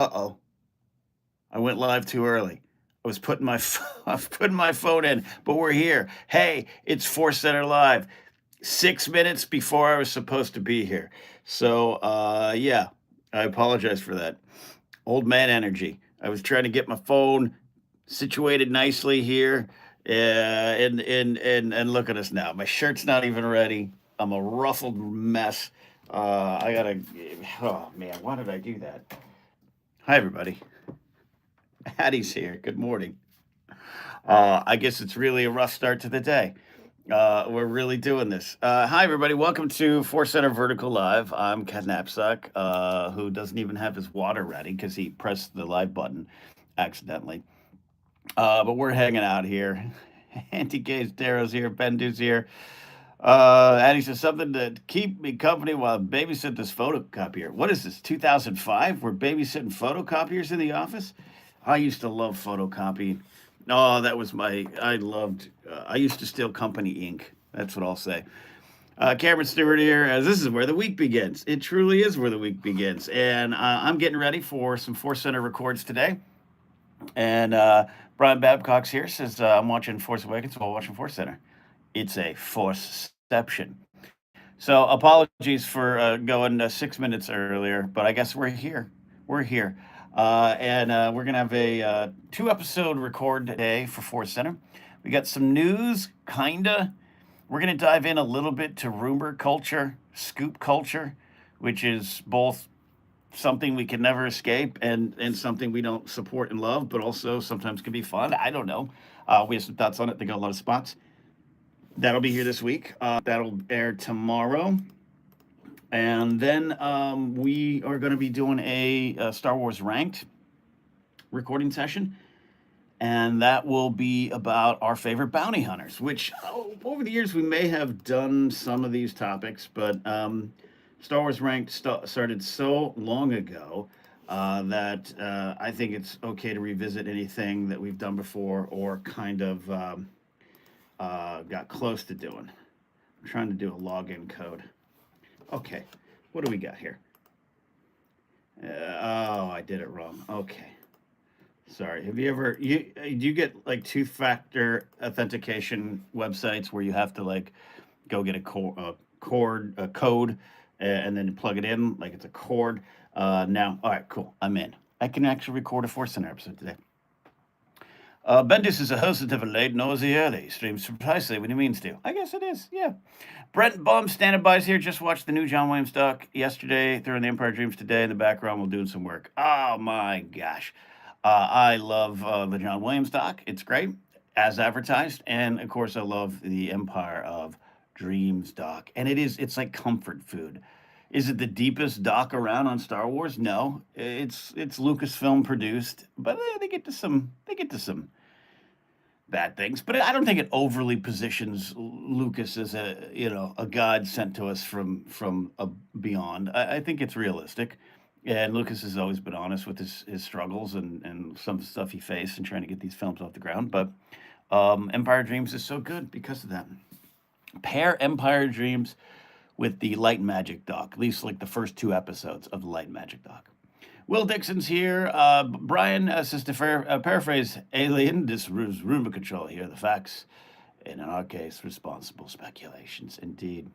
Uh-oh, I went live too early. I was putting my I was putting my phone in, but we're here. Hey, it's Force Center Live. 6 minutes before I was supposed to be here. So yeah, I apologize for that. Old man energy. I was trying to get my phone situated nicely here. And look at us now. My shirt's not even ready. I'm a ruffled mess. I gotta. Oh man, why did I do that? Hi everybody. Hattie's here. Good morning. I guess it's really a rough start to the day. We're really doing this. Hi, everybody. Welcome to Force Center Vertical Live. I'm Ken Knapsack, who doesn't even have his water ready because he pressed the live button accidentally. But we're hanging out here. Andy Gage Darrow's here. Ben Du's here. And he says something to keep me company while I babysit this photocopier. What is this, 2005? We're babysitting photocopiers in the office? I used to love photocopying. Oh, that was I loved, I used to steal company ink. That's what I'll say. Cameron Stewart here, as this is where the week begins. It truly is where the week begins. And I'm getting ready for some Force Center records today. And Brian Babcock's here, says, I'm watching Force Awakens while watching Force Center. It's a forceception. So apologies for going 6 minutes earlier, but I guess we're here. We're here. And we're going to have a 2 episode record today for Force Center. We got some news, kinda. We're going to dive in a little bit to rumor culture, scoop culture, which is both something we can never escape and something we don't support and love, but also sometimes can be fun. I don't know. We have some thoughts on it. They got a lot of spots. That'll be here this week. That'll air tomorrow. And then we are going to be doing a Star Wars ranked recording session. And that will be about our favorite bounty hunters, which over the years we may have done some of these topics, but Star Wars ranked started so long ago that I think it's okay to revisit anything that we've done before or kind of got close to doing. I'm trying to do a login code. Okay, what do we got here? Oh, I did it wrong. Okay, sorry. Have you ever do you get like two-factor authentication websites where you have to like go get a code and then plug it in like it's a cord? Now, all right, cool. I'm in. I can actually record a Force Center episode today. Bendis is a host of different late, noisy early. Streams precisely when he means to. I guess it is, yeah. Brent Bum standing by is here. Just watched the new John Williams doc yesterday. They're in the Empire Dreams today. In the background, we're doing some work. Oh my gosh. I love the John Williams doc. It's great, as advertised. And of course, I love the Empire of Dreams doc. And it's like comfort food. Is it the deepest doc around on Star Wars? No. It's Lucasfilm produced, but they get to some bad things. But I don't think it overly positions Lucas as a god sent to us from beyond. I think it's realistic, and Lucas has always been honest with his struggles and some stuff he faced in trying to get these films off the ground. But Empire Dreams is so good because of that. Pair Empire Dreams with the Light Magic doc, at least like the first 2 episodes of the Light Magic doc. Will Dixon's here. Brian says to paraphrase Alien, this is rumor control here, the facts. And in our case, responsible speculations. Indeed.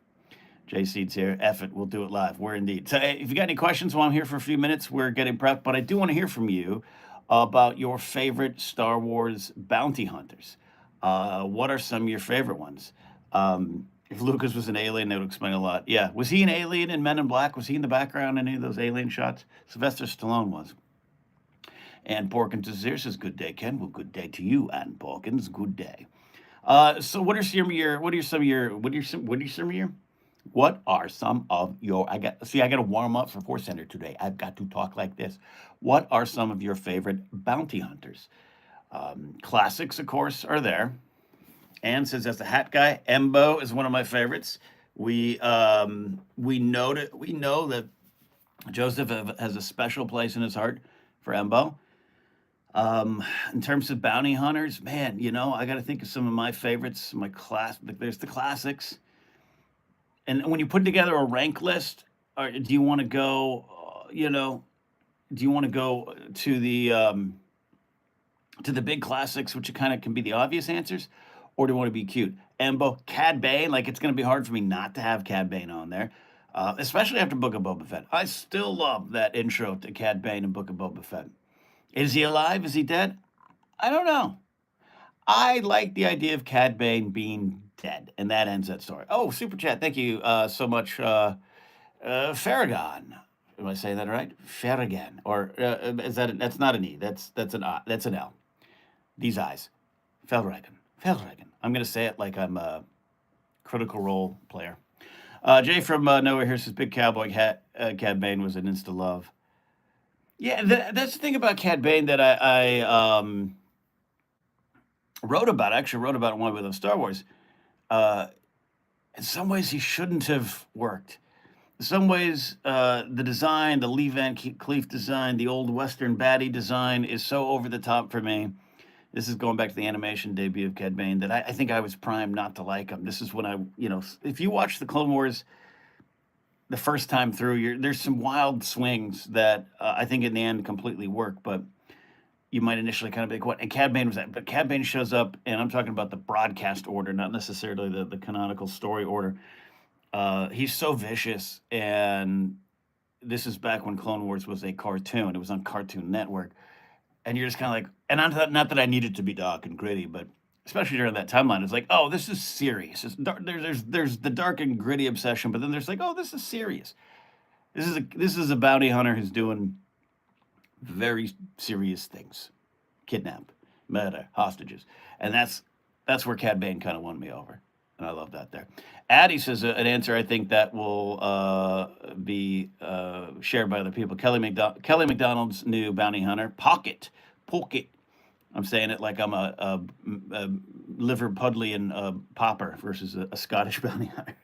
Jay Seed's here. F it, we'll do it live. We're indeed. So if you got any questions while I'm here for a few minutes, we're getting prepped. But I do want to hear from you about your favorite Star Wars bounty hunters. What are some of your favorite ones? If Lucas was an alien, that would explain a lot. Yeah, was he an alien in Men in Black? Was he in the background in any of those alien shots? Sylvester Stallone was. And Porkins is here, says, "Good day, Ken." Well, good day to you, Ann Porkins. Good day. So what are some of your? What are some of your? What are some? What are some of your? What are some of your? I got to warm up for Force Center today. I've got to talk like this. What are some of your favorite bounty hunters? Classics, of course, are there. Ann says, as a hat guy, Embo is one of my favorites. We know that Joseph has a special place in his heart for Embo. In terms of bounty hunters, man, I got to think of some of my favorites. There's the classics, and when you put together a rank list, or do you want to go, do you want to go to the big classics, which kind of can be the obvious answers, or do you want to be cute? Embo, Cad Bane, like it's going to be hard for me not to have Cad Bane on there, especially after Book of Boba Fett. I still love that intro to Cad Bane in Book of Boba Fett. Is he alive? Is he dead? I don't know. I like the idea of Cad Bane being dead, and that ends that story. Oh, super chat! Thank you so much, Farragon. Am I saying that right? Farragon, or is that that's not an E? That's an L. These eyes, Farragon. Farragon. I'm gonna say it like I'm a Critical Role player. Jay from nowhere here says Big Cowboy Hat. Cad Bane was an insta love. Yeah, that's the thing about Cad Bane that I wrote about. I actually wrote about it one with Star Wars. Uh, in some ways, he shouldn't have worked. In some ways, the design, the Lee Van Cleef design, the old Western baddie design is so over the top for me. This is going back to the animation debut of Cad Bane that I think I was primed not to like him. This is when if you watch the Clone Wars the first time through, there's some wild swings that I think in the end completely work, but you might initially kind of be like, what? And Cad Bane was that. But Cad Bane shows up, and I'm talking about the broadcast order, not necessarily the canonical story order. He's so vicious, and this is back when Clone Wars was a cartoon. It was on Cartoon Network, and you're just kind of like, and not that I needed to be dark and gritty, but especially during that timeline, it's like, oh, this is serious. It's dark, there's the dark and gritty obsession, but then there's like, oh, this is serious. This is a bounty hunter who's doing very serious things, kidnap, murder, hostages, and that's where Cad Bane kind of won me over, and I love that there. Addie says an answer I think that will be shared by other people. Kelly McDonald's new bounty hunter, Pocket. I'm saying it like I'm a Liverpudlian popper versus a Scottish bounty hunter.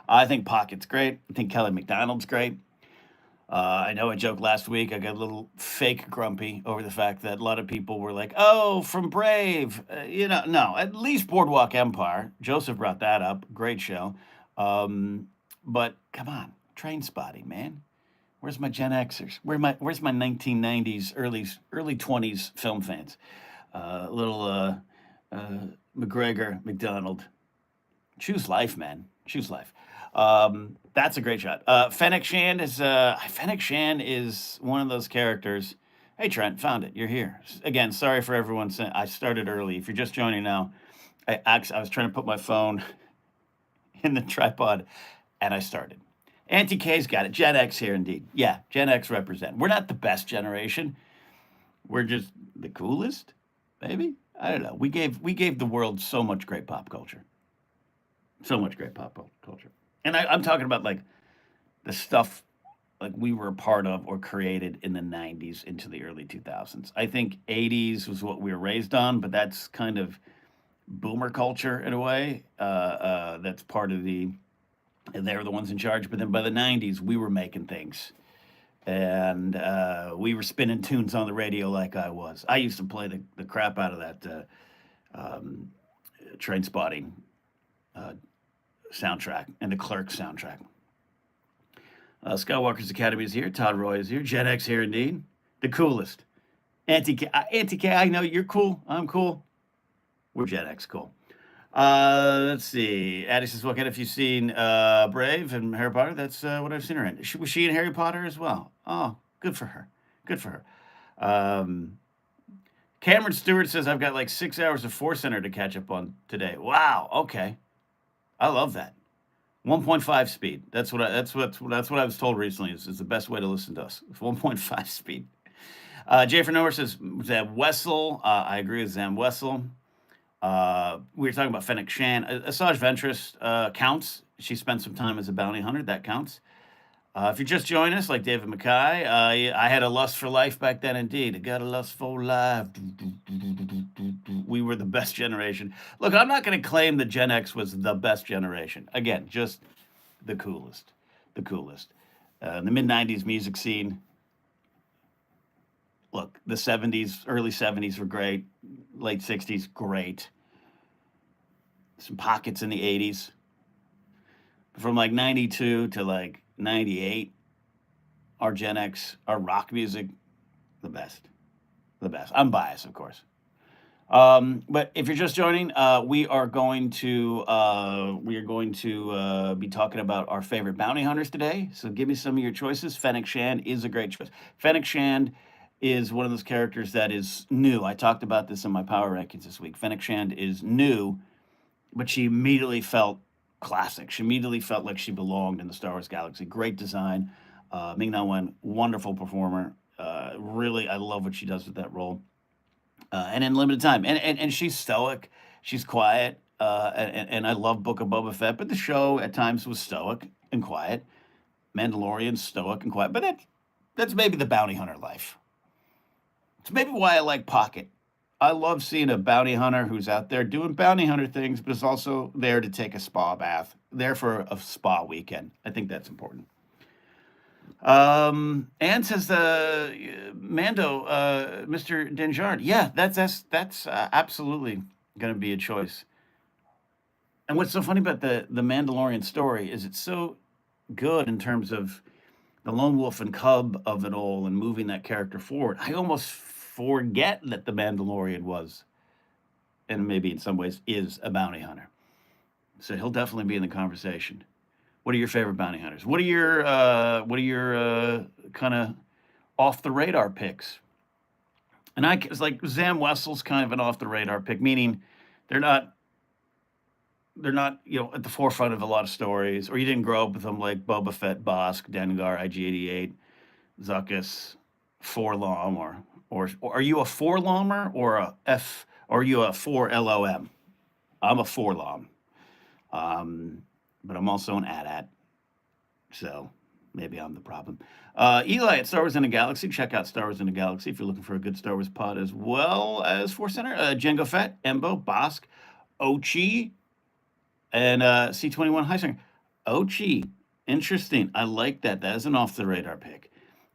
I think Pocket's great. I think Kelly McDonald's great. I know I joked last week. I got a little fake grumpy over the fact that a lot of people were like, "Oh, from Brave." No, at least Boardwalk Empire. Joseph brought that up. Great show. But come on, Train Spotting, man. Where's my Gen Xers? Where's my 1990s, early 20s film fans? Little McGregor, McDonald. Choose life, man. Choose life. That's a great shot. Fennec Shan is one of those characters. Hey Trent, found it. You're here again. Sorry for everyone. I started early. If you're just joining now, I was trying to put my phone in the tripod, and I started. Auntie K's got it. Gen X here, indeed. Yeah, Gen X represent. We're not the best generation. We're just the coolest, maybe. I don't know. We gave the world so much great pop culture. So much great pop culture. And I'm talking about like the stuff like we were a part of or created in the 90s into the early 2000s. I think 80s was what we were raised on, but that's kind of boomer culture in a way. That's part of they're the ones in charge. But then by the 90s, we were making things. And we were spinning tunes on the radio like I was. I used to play the crap out of that Train Spotting soundtrack and the Clerks soundtrack. Skywalker's Academy is here. Todd Roy is here. Gen X here indeed. The coolest. Auntie K, I know you're cool. I'm cool. We're Gen X cool. Let's see. Addie says, "What have you seen? Brave and Harry Potter. That's what I've seen her in. Was she in Harry Potter as well? Oh, good for her. Good for her." Cameron Stewart says, "I've got like 6 hours of ForceCenter to catch up on today." Wow. Okay. I love that. 1.5 speed. That's what I was told recently. Is the best way to listen to us. It's 1.5 speed. Jay for Nowhere says Zam Wessel. I agree with Zam Wessel. We were talking about Fennec Shan. Asajj Ventress counts. She spent some time as a bounty hunter. That counts. If you just join us, like David Mackay, I had a lust for life back then. Indeed, I got a lust for life. We were the best generation. Look, I'm not going to claim that Gen X was the best generation. Again, just the coolest, the coolest. The mid '90s music scene. Look, the '70s, early '70s were great. Late '60s, great. Some pockets in the '80s. From like '92 to like '98, our Gen X, our rock music, the best. The best. I'm biased, of course. But if you're just joining, we are going to be talking about our favorite bounty hunters today. So give me some of your choices. Fennec Shand is a great choice. Fennec Shand is one of those characters that is new. I talked about this in my power rankings this week. Fennec Shand is new, but she immediately felt classic. She immediately felt like she belonged in the Star Wars galaxy. Great design. Ming-Na Wen, wonderful performer. Really, I love what she does with that role. And in limited time. And she's stoic, she's quiet, and I love Book of Boba Fett, but the show at times was stoic and quiet. Mandalorian, stoic and quiet, but that's maybe the bounty hunter life. It's maybe why I like Pocket. I love seeing a bounty hunter who's out there doing bounty hunter things, but is also there to take a spa bath, there for a spa weekend. I think that's important. Anne says Mando, Mr. Dinjarin. Yeah, that's absolutely going to be a choice. And what's so funny about the Mandalorian story is it's so good in terms of the lone wolf and cub of it all and moving that character forward. I almost forget that the Mandalorian was, and maybe in some ways is, a bounty hunter. So he'll definitely be in the conversation. What are your favorite bounty hunters? What are your kind of off the radar picks? And it's like Zam Wessel's kind of an off the radar pick, meaning they're not at the forefront of a lot of stories, or you didn't grow up with them like Boba Fett, Bosk, Dengar, IG-88, Zuckuss, Forlom, or are you a Forlomer or a F? Or are you a 4LOM? I'm a Forlom. But I'm also an AT-AT, so maybe I'm the problem. Eli at Star Wars in the Galaxy. Check out Star Wars in the Galaxy if you're looking for a good Star Wars pod, as well as ForceCenter. Django Fett, Embo, Bosk, Ochi, and C21 Heisinger. Ochi, interesting. I like that. That is an off the radar pick.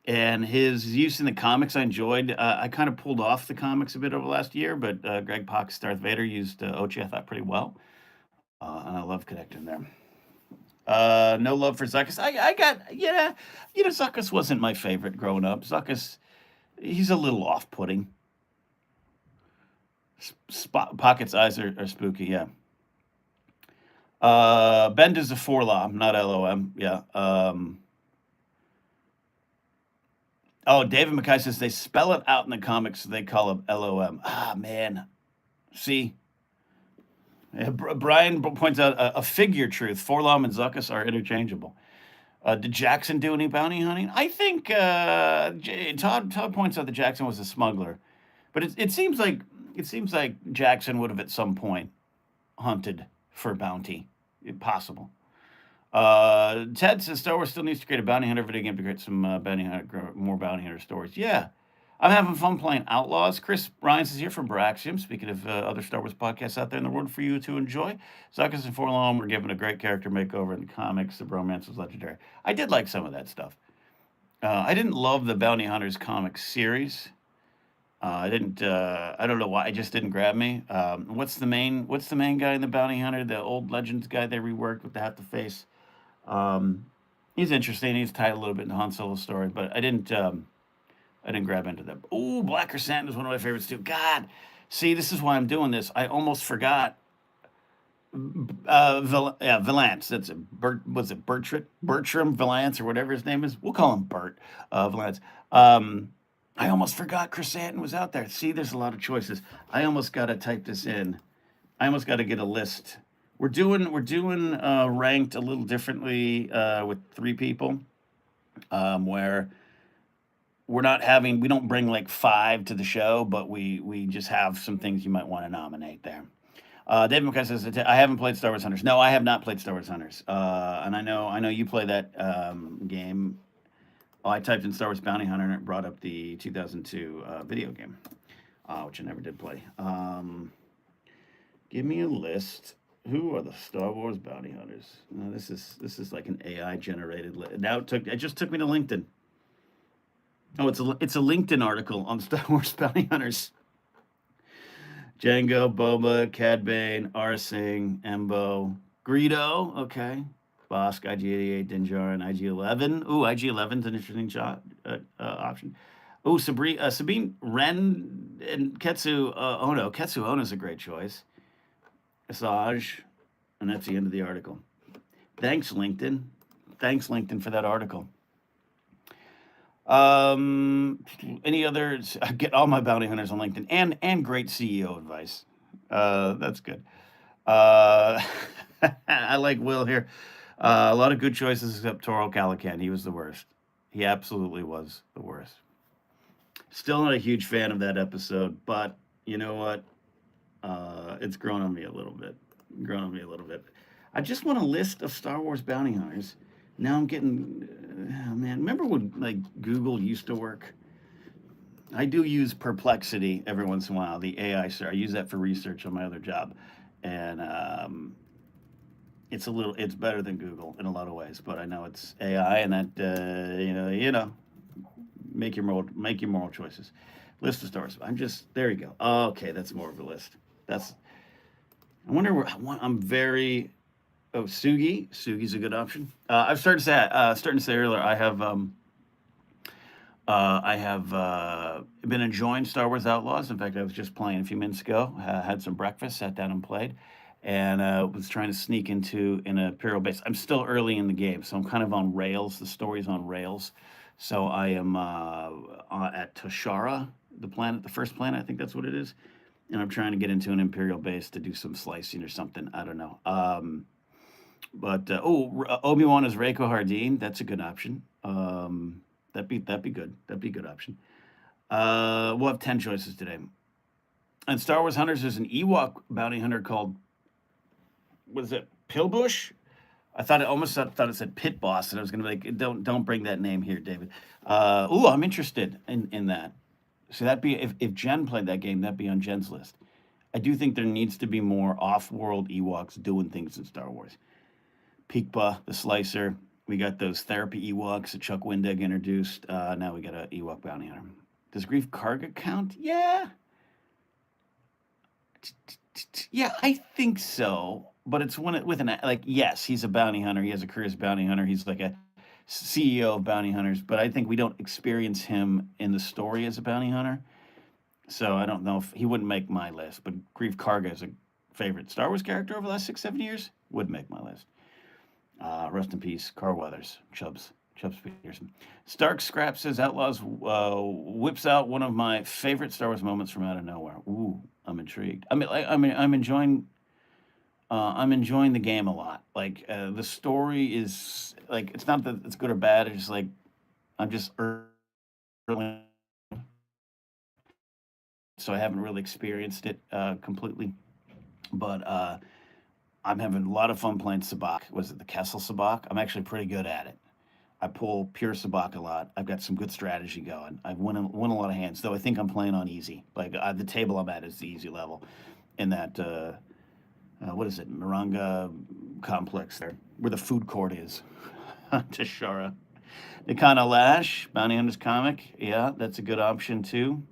And his use in the comics, I enjoyed. I kind of pulled off the comics a bit over the last year, but Greg Pak's Darth Vader used Ochi, I thought, pretty well. And I love connecting there. No love for Zuckuss. I got, yeah, Zuckuss wasn't my favorite growing up. Zuckuss, he's a little off-putting. Pocket's eyes are spooky, yeah. Bend is a 4-lom, not LOM, yeah. David McKay says they spell it out in the comics, so they call it LOM. Ah, man. See? Brian points out a figure truth. Forlom and Zuckuss are interchangeable. Did Jackson do any bounty hunting? I think Todd points out that Jackson was a smuggler, but it seems like Jackson would have at some point hunted for bounty, if possible. Ted says Star Wars still needs to create a bounty hunter video game to create some more bounty hunter stories. Yeah. I'm having fun playing Outlaws. Chris Ryans is here from Braxium. Speaking of other Star Wars podcasts out there in the world for you to enjoy, Zuckuss and Forlom were given a great character makeover in the comics. The bromance was legendary. I did like some of that stuff. I didn't love the Bounty Hunters comic series. I didn't. I don't know why. It just didn't grab me. What's the main guy in the Bounty Hunter? The old Legends guy they reworked with the hat to face. He's interesting. He's tied a little bit into Han Solo's story, but I didn't grab into that. Oh, Black Chrysanthemum is one of my favorites too. God, see, this is why I'm doing this. I almost forgot. Valance. That's it. Was it Bertram Valance or whatever his name is? We'll call him Bert Valance. I almost forgot Chrysanthemum was out there. See, there's a lot of choices. I almost got to type this in. I almost got to get a list. We're doing ranked a little differently with 3 people, where we don't bring like 5 to the show, but we just have some things you might want to nominate there. David McKay says, I haven't played Star Wars Hunters. No, I have not played Star Wars Hunters. And I know you play that game. I typed in Star Wars Bounty Hunter and it brought up the 2002 video game, which I never did play. Give me a list. Who are the Star Wars Bounty Hunters? This is like an AI generated list. Now it just took me to LinkedIn. Oh, it's a LinkedIn article on Star Wars Bounty Hunters. Django, Boba, Cad Bane, Arsing, Embo, Greedo. Okay. Bosk, IG88, Dinjar, and IG11. Ooh, IG11's an interesting option. Ooh, Sabine Ren and Ketsu Ono. Ketsu Ono's a great choice. Asajj, and that's the end of the article. Thanks, LinkedIn. Thanks, LinkedIn, for that article. Any others? I get all my bounty hunters on LinkedIn and great CEO advice. That's good. Uh, I like Will here. A lot of good choices except Toro Calican. He was the worst. He absolutely was the worst. Still not a huge fan of that episode, but you know what? It's grown on me a little bit. Grown on me a little bit. I just want a list of Star Wars bounty hunters. Now I'm getting, man. Remember when like Google used to work? I do use Perplexity every once in a while. The AI sir. I use that for research on my other job, and it's better than Google in a lot of ways. But I know it's AI, and that make your moral choices. List of stars. I'm just there. You go. Okay, that's more of a list. That's. I wonder where I'm very. Oh, Sugi. Sugi's a good option. I've starting to say earlier. I have been enjoying Star Wars Outlaws. In fact, I was just playing a few minutes ago. Had some breakfast, sat down and played, and was trying to sneak into an Imperial base. I'm still early in the game, so I'm kind of on rails. The story's on rails. So I am at Toshara, the first planet. I think that's what it is. And I'm trying to get into an Imperial base to do some slicing or something. I don't know. But Obi-Wan is Reiko Hardeen. That's a good option. That'd be good. That'd be a good option. We'll have 10 choices today. On Star Wars Hunters, there's an Ewok bounty hunter called, what is it, Pillbush? I thought it said Pit Boss, and I was gonna be like, don't bring that name here, David. I'm interested in that. So that'd be if Jen played that game, that'd be on Jen's list. I do think there needs to be more off-world Ewoks doing things in Star Wars. Peekba, the Slicer. We got those therapy Ewoks that Chuck Wendig introduced. Now we got an Ewok bounty hunter. Does Grief Karga count? Yeah. Yeah, I think so. But it's with an like yes, he's a bounty hunter. He has a career as a bounty hunter. He's like a CEO of bounty hunters. But I think we don't experience him in the story as a bounty hunter. So I don't know if he wouldn't make my list. But Grief Karga is a favorite Star Wars character over the last 6-7 years. Would make my list. Rest in peace, Carl Weathers, Chubbs Peterson. Stark Scrap says Outlaws whips out one of my favorite Star Wars moments from out of nowhere. Ooh, I'm intrigued. I'm enjoying. I'm enjoying the game a lot. Like the story is like it's not that it's good or bad. It's just like I'm just early, so I haven't really experienced it completely. But I'm having a lot of fun playing Sabak. Was it the Kessel Sabak? I'm actually pretty good at it. I pull pure Sabak a lot. I've got some good strategy going. I've won a lot of hands, though I think I'm playing on easy. Like the table I'm at is the easy level. In that, what is it, Maranga complex there, where the food court is. Tashara. Nikana Lash, Bounty Hunters comic. Yeah, that's a good option too.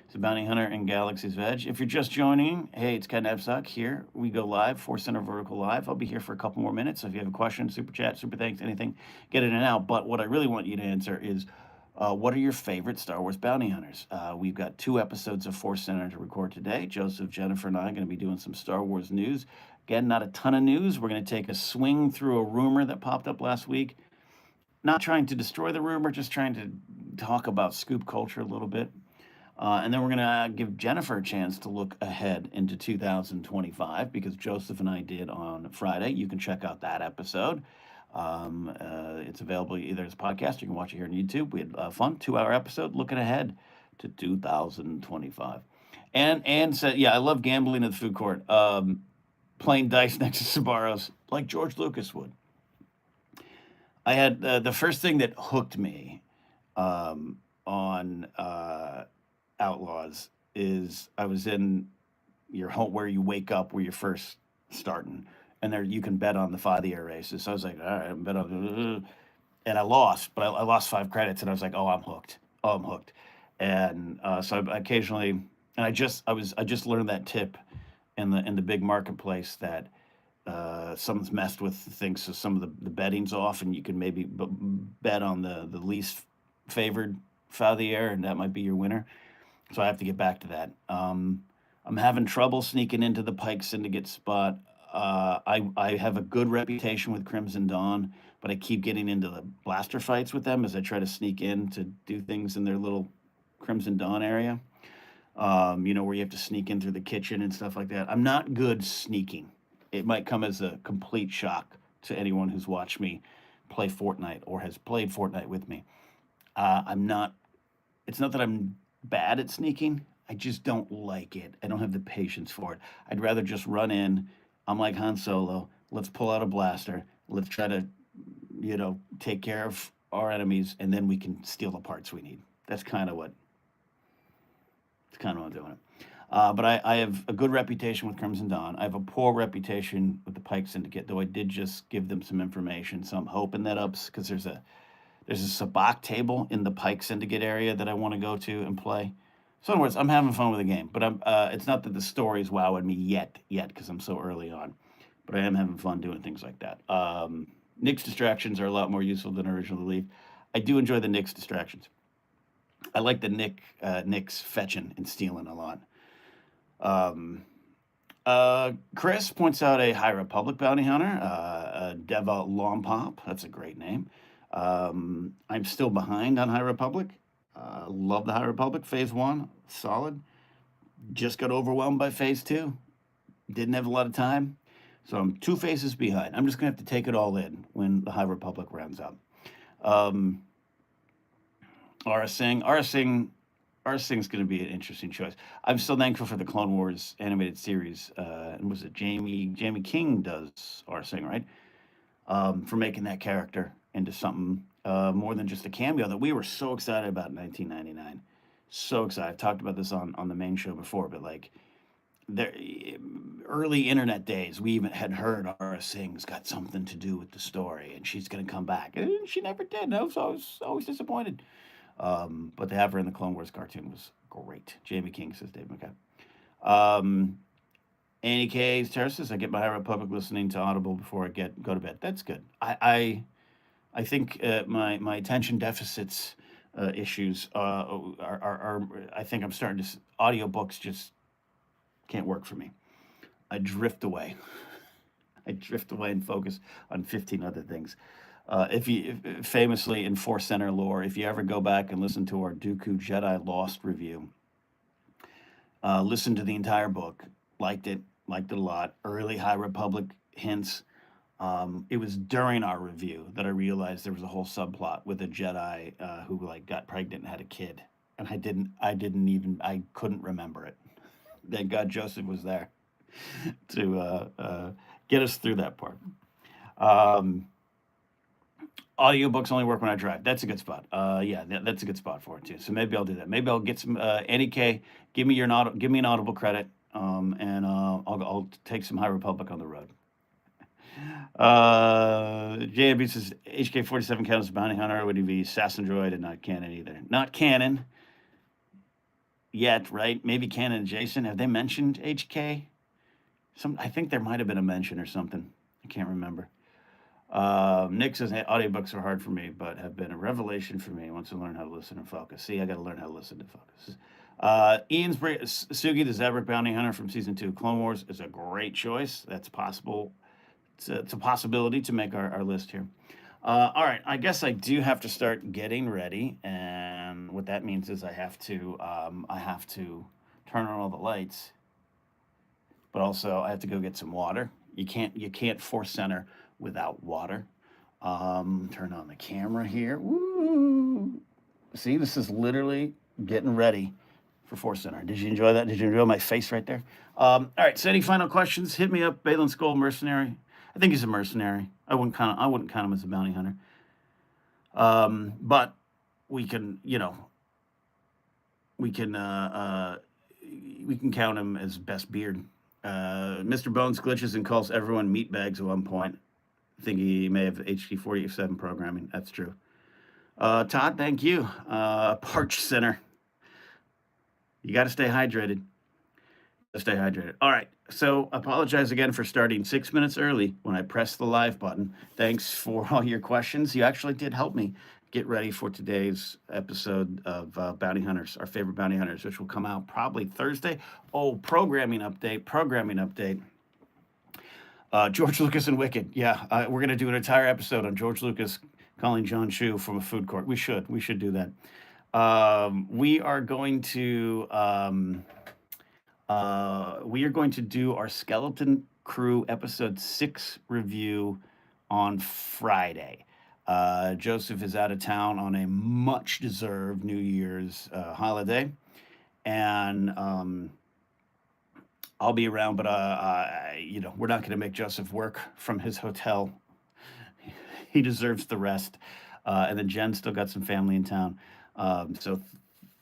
It's a Bounty Hunter and Galaxy's Edge. If you're just joining, hey, it's Ken Epsock here. We go live, ForceCenter Vertical Live. I'll be here for a couple more minutes. So if you have a question, super chat, super thanks, anything, get it in and out. But what I really want you to answer is, what are your favorite Star Wars bounty hunters? We've got 2 episodes of ForceCenter to record today. Joseph, Jennifer, and I are going to be doing some Star Wars news. Again, not a ton of news. We're going to take a swing through a rumor that popped up last week. Not trying to destroy the rumor, just trying to talk about scoop culture a little bit. And then we're going to give Jennifer a chance to look ahead into 2025 because Joseph and I did on Friday. You can check out that episode. It's available either as a podcast or you can watch it here on YouTube. We had a fun 2-hour episode looking ahead to 2025. And said, yeah, I love gambling at the food court. Playing dice next to Sbarro's like George Lucas would. I had the first thing that hooked me on Outlaws is I was in your home where you wake up where you're first starting, and there you can bet on the 5-year races. So I was like, all right, I'm bet on, and I lost, but I lost 5 credits, and I was like, oh, I'm hooked. Oh, I'm hooked. And so I occasionally, and I just learned that tip in the big marketplace that someone's messed with things, so some of the betting's off, and you can maybe bet on the least favored foul of the air, and that might be your winner. So I have to get back to that. I'm having trouble sneaking into the Pike Syndicate spot. I have a good reputation with Crimson Dawn, but I keep getting into the blaster fights with them as I try to sneak in to do things in their little Crimson Dawn area. Where you have to sneak in through the kitchen and stuff like that. I'm not good sneaking. It might come as a complete shock to anyone who's watched me play Fortnite or has played Fortnite with me. I'm not. It's not that I'm bad at sneaking. I just don't like it. I don't have the patience for it. I'd rather just run in. I'm like Han Solo. Let's pull out a blaster. Let's try to, take care of our enemies, and then we can steal the parts we need. That's kind of what. It's kind of what I'm doing. But I have a good reputation with Crimson Dawn. I have a poor reputation with the Pike Syndicate, though I did just give them some information. So I'm hoping that ups because there's a sabacc table in the Pike Syndicate area that I want to go to and play. So in other words, I'm having fun with the game, but it's not that the story's wowing me yet, because I'm so early on. But I am having fun doing things like that. Nick's distractions are a lot more useful than original belief. I do enjoy the Nick's distractions. I like the Nick's fetching and stealing a lot. Um, Chris points out a High Republic bounty hunter, Deva Lompop. That's a great name. I'm still behind on High Republic. Love the High Republic. Phase 1, solid. Just got overwhelmed by Phase 2. Didn't have a lot of time. So I'm 2 phases behind. I'm just going to have to take it all in when the High Republic rounds up. Arsing's going to be an interesting choice. I'm still thankful for the Clone Wars animated series. And was it Jamie King does Arsing, right? For making that character into something more than just a cameo that we were so excited about in 1999. So excited. I've talked about this on the main show before, but like there, early internet days, we even had heard Ara Singh's got something to do with the story, and she's going to come back, and she never did. I was always disappointed. But to have her in the Clone Wars cartoon was great. Jamie King says Dave McCann. Annie K's Terraces. I get my High Republic listening to Audible before I go to bed. That's good. I think my attention deficits issues are I think I'm starting to audiobooks just can't work for me. I drift away. I drift away and focus on 15 other things. If famously in ForceCenter lore, if you ever go back and listen to our Dooku Jedi Lost review, listen to the entire book, liked it a lot. Early High Republic hints. It was during our review that I realized there was a whole subplot with a Jedi who like got pregnant and had a kid, and I couldn't remember it. Thank God Joseph was there to get us through that part. Um, Audiobooks only work when I drive. That's a good spot. Yeah, that's a good spot for it too. So maybe I'll do that. Maybe I'll get some Annie K. Give me an Audible credit, and I'll take some High Republic on the road. JB says HK-47 counts as bounty hunter. Would he be assassin droid and not canon either? Not canon yet, right? Maybe canon adjacent. Have they mentioned HK? I think there might have been a mention or something. I can't remember. Nick says audiobooks are hard for me, but have been a revelation for me once I learn how to listen and focus. See, I got to learn how to listen to focus. Ian's Sugi, the Zabrak bounty hunter from season 2 of Clone Wars, is a great choice. That's possible. It's a possibility to make our list here. All right, I guess I do have to start getting ready, and what that means is I have to turn on all the lights, but also I have to go get some water. You can't ForceCenter without water. Turn on the camera here. Woo! See, this is literally getting ready for ForceCenter. Did you enjoy that? Did you enjoy my face right there? All right. So, any final questions? Hit me up. Balin Skull mercenary. I think he's a mercenary. I wouldn't count him as a bounty hunter. But we can, we can count him as best beard. Mr. Bones glitches and calls everyone meatbags at one point. I think he may have HD47 programming. That's true. Todd, thank you. Parch Center. You got to stay hydrated. Stay hydrated. All right. So apologize again for starting 6 minutes early when I pressed the live button. Thanks for all your questions. You actually did help me get ready for today's episode of Bounty Hunters, our favorite bounty hunters, which will come out probably Thursday. Oh, programming update, programming update. George Lucas and Wicked. Yeah, we're going to do an entire episode on George Lucas calling John Chu from a food court. We should do that. We are going to do our Skeleton Crew episode 6 review on Friday. Joseph is out of town on a much deserved New Year's holiday, and I'll be around, but we're not going to make Joseph work from his hotel. He deserves the rest. And then Jen still got some family in town. So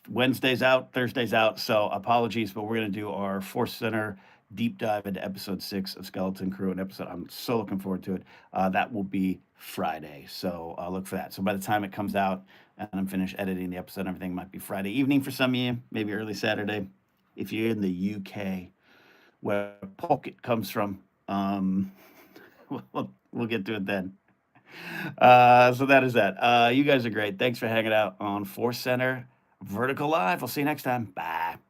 Wednesday's out, Thursday's out. So apologies, but we're going to do our Force Center deep dive into episode 6 of Skeleton Crew, an episode I'm so looking forward to it. That will be Friday. So look for that. So by the time it comes out and I'm finished editing the episode, everything might be Friday evening for some of you, maybe early Saturday. If you're in the UK, where Pocket comes from, we'll get to it then. So that is that. You guys are great. Thanks for hanging out on Force Center Vertical Live. I'll see you next time. Bye.